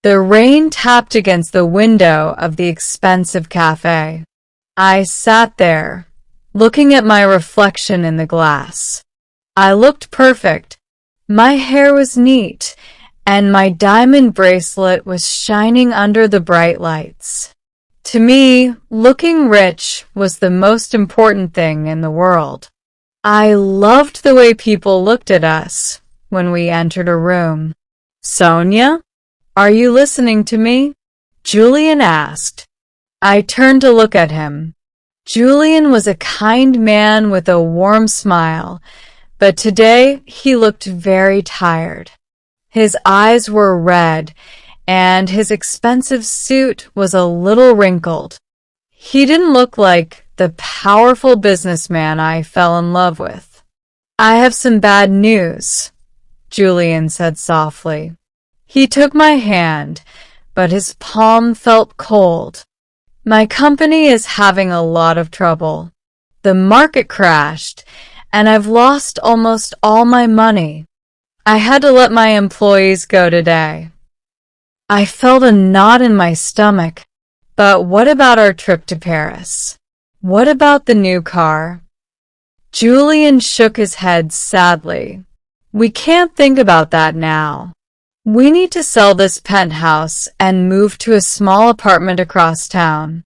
The rain tapped against the window of the expensive cafe. I sat there, looking at my reflection in the glass. I looked perfect. My hair was neat, and my diamond bracelet was shining under the bright lights. To me, looking rich was the most important thing in the world. I loved the way people looked at us when we entered a room. "Sonia, are you listening to me?" Julian asked. I turned to look at him. Julian was a kind man with a warm smile, but today he looked very tired. His eyes were red, and his expensive suit was a little wrinkled. He didn't look like the powerful businessman I fell in love with. "I have some bad news," Julian said softly. He took my hand, but his palm felt cold. "My company is having a lot of trouble. The market crashed, and I've lost almost all my money. I had to let my employees go today." I felt a knot in my stomach. But what about our trip to Paris? What about the new car? Julian shook his head sadly. "We can't think about that now. We need to sell this penthouse and move to a small apartment across town.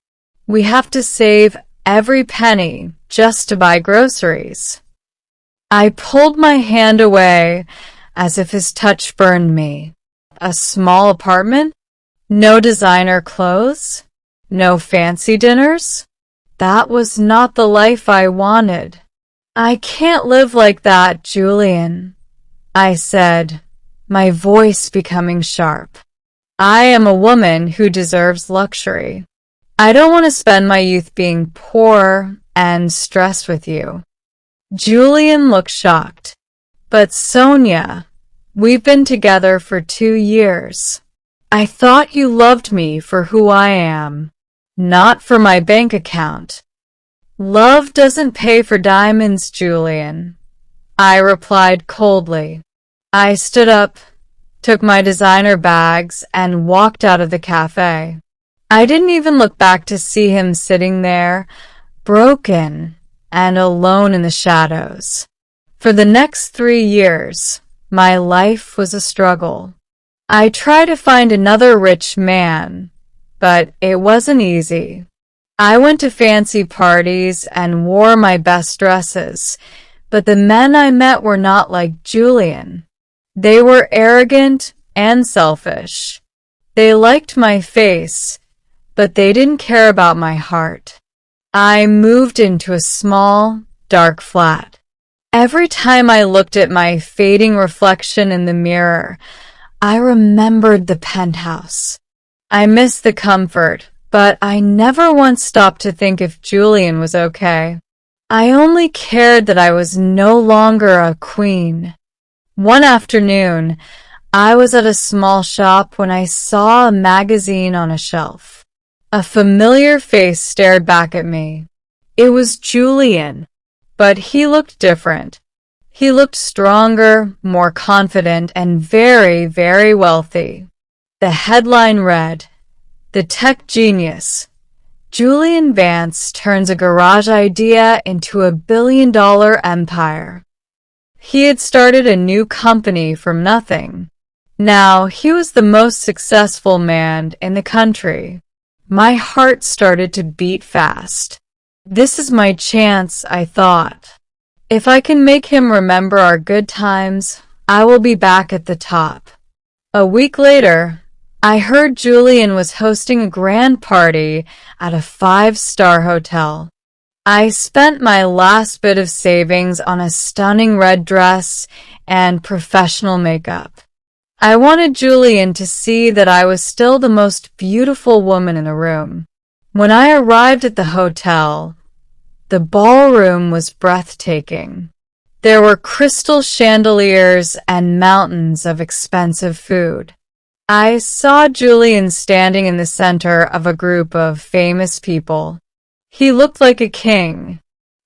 We have to save every penny just to buy groceries." I pulled my hand away as if his touch burned me. A small apartment? No designer clothes? No fancy dinners? That was not the life I wanted. "I can't live like that, Julian," I said, my voice becoming sharp. "I am a woman who deserves luxury. I don't want to spend my youth being poor and stressed with you." Julian looked shocked. "But Sonia, we've been together for 2 years. I thought you loved me for who I am, not for my bank account." "Love doesn't pay for diamonds, Julian," I replied coldly. I stood up, took my designer bags, and walked out of the cafe. I didn't even look back to see him sitting there, broken and alone in the shadows. For the next 3 years, my life was a struggle. I tried to find another rich man, but it wasn't easy. I went to fancy parties and wore my best dresses, but the men I met were not like Julian. They were arrogant and selfish. They liked my face, but they didn't care about my heart. I moved into a small, dark flat. Every time I looked at my fading reflection in the mirror, I remembered the penthouse. I missed the comfort, but I never once stopped to think if Julian was okay. I only cared that I was no longer a queen. One afternoon, I was at a small shop when I saw a magazine on a shelf. A familiar face stared back at me. It was Julian, but he looked different. He looked stronger, more confident, and very, very wealthy. The headline read, "The Tech Genius. Julian Vance turns a garage idea into a billion-dollar empire." He had started a new company from nothing. Now he was the most successful man in the country. My heart started to beat fast. This is my chance, I thought. If I can make him remember our good times, I will be back at the top. A week later, I heard Julian was hosting a grand party at a 5-star hotel. I spent my last bit of savings on a stunning red dress and professional makeup. I wanted Julian to see that I was still the most beautiful woman in the room. When I arrived at the hotel, the ballroom was breathtaking. There were crystal chandeliers and mountains of expensive food. I saw Julian standing in the center of a group of famous people. He looked like a king.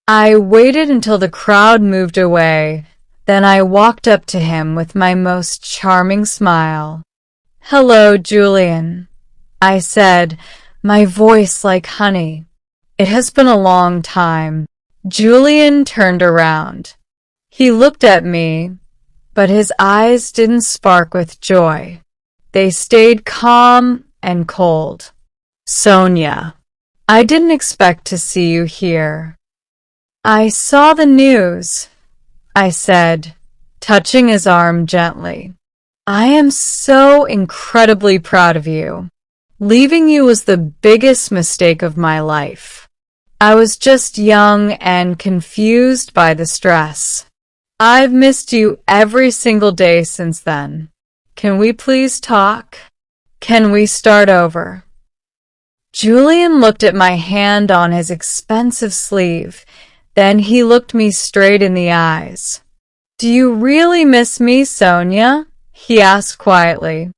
I waited until the crowd moved away. Then I walked up to him with my most charming smile. "Hello, Julian," I said, my voice like honey. "It has been a long time." Julian turned around. He looked at me, but his eyes didn't spark with joy. They stayed calm and cold. "Sonia, I didn't expect to see you here." "I saw the news," I said, touching his arm gently. "I am so incredibly proud of you. Leaving you was the biggest mistake of my life. I was just young and confused by the stress. I've missed you every single day since then. Can we please talk? Can we start over?" Julian looked at my hand on his expensive sleeve. Then he looked me straight in the eyes. "Do you really miss me, Sonia?" he asked quietly.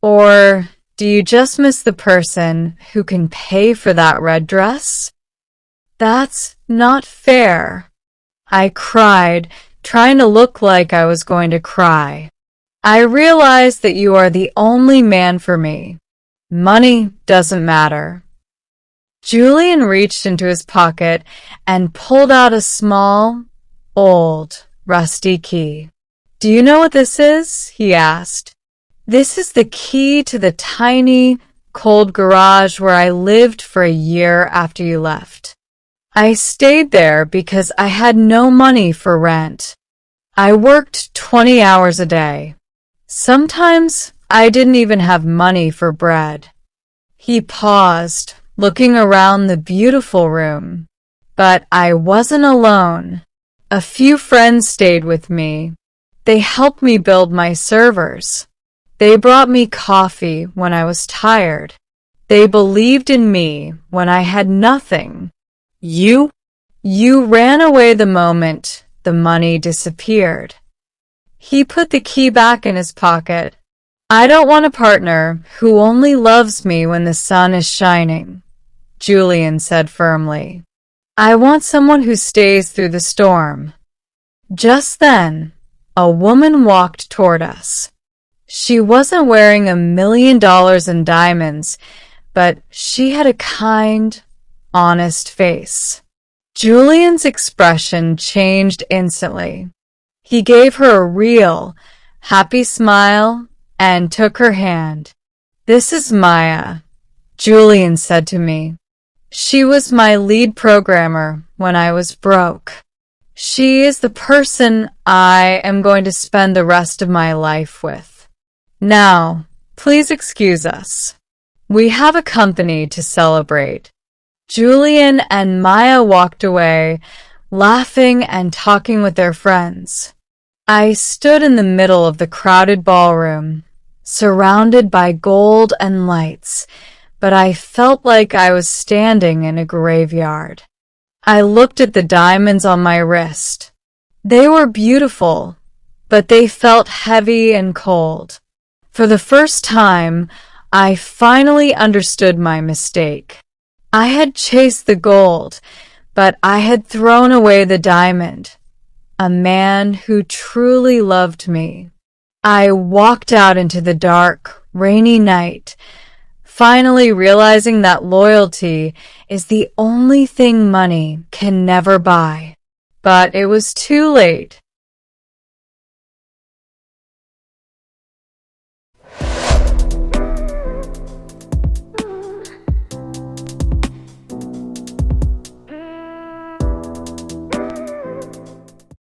"Or do you just miss the person who can pay for that red dress?" "That's not fair," I cried, trying to look like I was going to cry. "I realize that you are the only man for me. Money doesn't matter." Julian reached into his pocket and pulled out a small, old, rusty key. "Do you know what this is?" he asked. "This is the key to the tiny, cold garage where I lived for a year after you left. I stayed there because I had no money for rent. I worked 20 hours a day. Sometimes I didn't even have money for bread." He paused, looking around the beautiful room. But I wasn't alone. A few friends stayed with me. They helped me build my servers. They brought me coffee when I was tired. They believed in me when I had nothing. You ran away the moment the money disappeared." He put the key back in his pocket. "I don't want a partner who only loves me when the sun is shining," Julian said firmly. "I want someone who stays through the storm." Just then, a woman walked toward us. She wasn't wearing $1 million in diamonds, but she had a kind, honest face. Julian's expression changed instantly. He gave her a real, happy smile and took her hand. "This is Maya," Julian said to me. "She was my lead programmer when I was broke. She is the person I am going to spend the rest of my life with. Now, please excuse us. We have a company to celebrate." Julian and Maya walked away, laughing and talking with their friends. I stood in the middle of the crowded ballroom, surrounded by gold and lights, but I felt like I was standing in a graveyard. I looked at the diamonds on my wrist. They were beautiful, but they felt heavy and cold. For the first time, I finally understood my mistake. I had chased the gold, but I had thrown away the diamond. A man who truly loved me. I walked out into the dark, rainy night, finally realizing that loyalty is the only thing money can never buy. But it was too late.